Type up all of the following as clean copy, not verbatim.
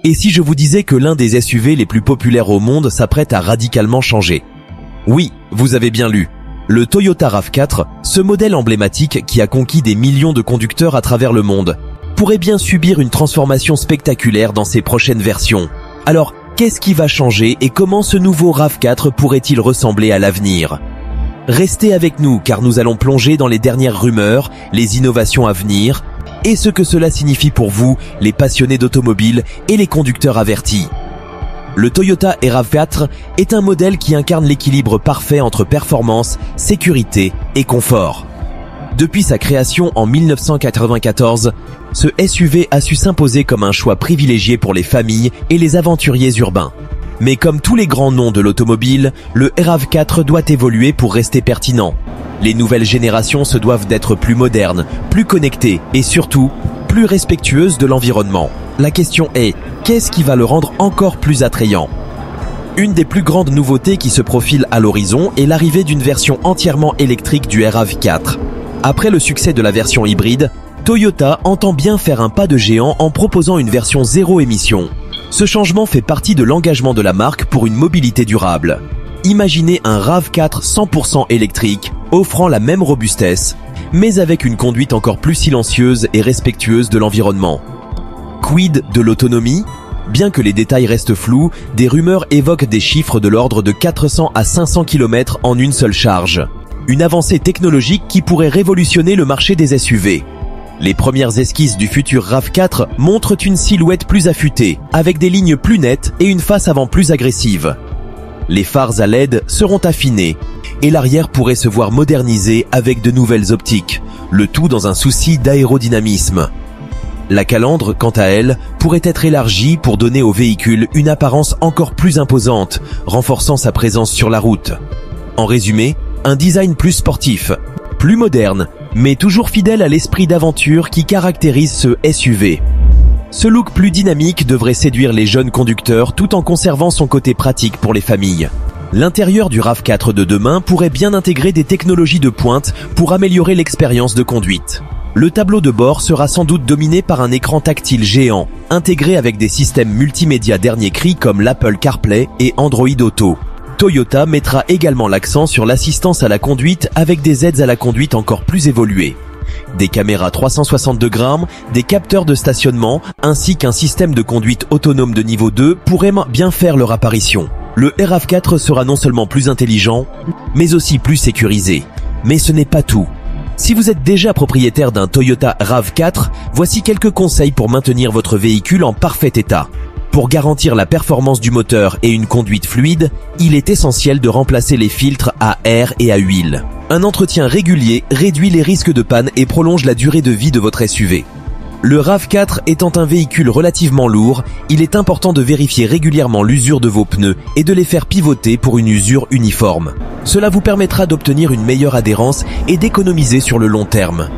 Et si je vous disais que l'un des SUV les plus populaires au monde s'apprête à radicalement changer? Oui, vous avez bien lu. Le Toyota RAV4, ce modèle emblématique qui a conquis des millions de conducteurs à travers le monde, pourrait bien subir une transformation spectaculaire dans ses prochaines versions. Alors, qu'est-ce qui va changer et comment ce nouveau RAV4 pourrait-il ressembler à l'avenir? Restez avec nous car nous allons plonger dans les dernières rumeurs, les innovations à venir et ce que cela signifie pour vous, les passionnés d'automobile et les conducteurs avertis. Le Toyota RAV4 est un modèle qui incarne l'équilibre parfait entre performance, sécurité et confort. Depuis sa création en 1994, ce SUV a su s'imposer comme un choix privilégié pour les familles et les aventuriers urbains. Mais comme tous les grands noms de l'automobile, le RAV4 doit évoluer pour rester pertinent. Les nouvelles générations se doivent d'être plus modernes, plus connectées et surtout, plus respectueuses de l'environnement. La question est, qu'est-ce qui va le rendre encore plus attrayant? Une des plus grandes nouveautés qui se profile à l'horizon est l'arrivée d'une version entièrement électrique du RAV4. Après le succès de la version hybride, Toyota entend bien faire un pas de géant en proposant une version zéro émission. Ce changement fait partie de l'engagement de la marque pour une mobilité durable. Imaginez un RAV4 100% électrique, offrant la même robustesse, mais avec une conduite encore plus silencieuse et respectueuse de l'environnement. Quid de l'autonomie? Bien que les détails restent flous, des rumeurs évoquent des chiffres de l'ordre de 400 à 500 km en une seule charge. Une avancée technologique qui pourrait révolutionner le marché des SUV. Les premières esquisses du futur RAV4 montrent une silhouette plus affûtée, avec des lignes plus nettes et une face avant plus agressive. Les phares à LED seront affinés et l'arrière pourrait se voir modernisé avec de nouvelles optiques, le tout dans un souci d'aérodynamisme. La calandre, quant à elle, pourrait être élargie pour donner au véhicule une apparence encore plus imposante, renforçant sa présence sur la route. En résumé, un design plus sportif, plus moderne, mais toujours fidèle à l'esprit d'aventure qui caractérise ce SUV. Ce look plus dynamique devrait séduire les jeunes conducteurs tout en conservant son côté pratique pour les familles. L'intérieur du RAV4 de demain pourrait bien intégrer des technologies de pointe pour améliorer l'expérience de conduite. Le tableau de bord sera sans doute dominé par un écran tactile géant, intégré avec des systèmes multimédia dernier cri comme l'Apple CarPlay et Android Auto. Toyota mettra également l'accent sur l'assistance à la conduite avec des aides à la conduite encore plus évoluées. Des caméras 360 degrés, des capteurs de stationnement ainsi qu'un système de conduite autonome de niveau 2 pourraient bien faire leur apparition. Le RAV4 sera non seulement plus intelligent, mais aussi plus sécurisé. Mais ce n'est pas tout. Si vous êtes déjà propriétaire d'un Toyota RAV4, voici quelques conseils pour maintenir votre véhicule en parfait état. Pour garantir la performance du moteur et une conduite fluide, il est essentiel de remplacer les filtres à air et à huile. Un entretien régulier réduit les risques de panne et prolonge la durée de vie de votre SUV. Le RAV4 étant un véhicule relativement lourd, il est important de vérifier régulièrement l'usure de vos pneus et de les faire pivoter pour une usure uniforme. Cela vous permettra d'obtenir une meilleure adhérence et d'économiser sur le long terme.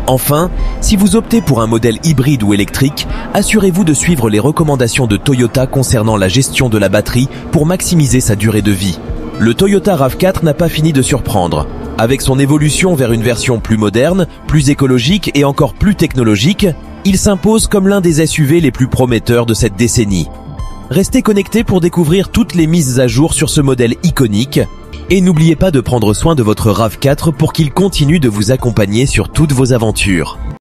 Enfin, si vous optez pour un modèle hybride ou électrique, assurez-vous de suivre les recommandations de Toyota concernant la gestion de la batterie pour maximiser sa durée de vie. Le Toyota RAV4 n'a pas fini de surprendre. Avec son évolution vers une version plus moderne, plus écologique et encore plus technologique, il s'impose comme l'un des SUV les plus prometteurs de cette décennie. Restez connectés pour découvrir toutes les mises à jour sur ce modèle iconique. Et n'oubliez pas de prendre soin de votre RAV4 pour qu'il continue de vous accompagner sur toutes vos aventures.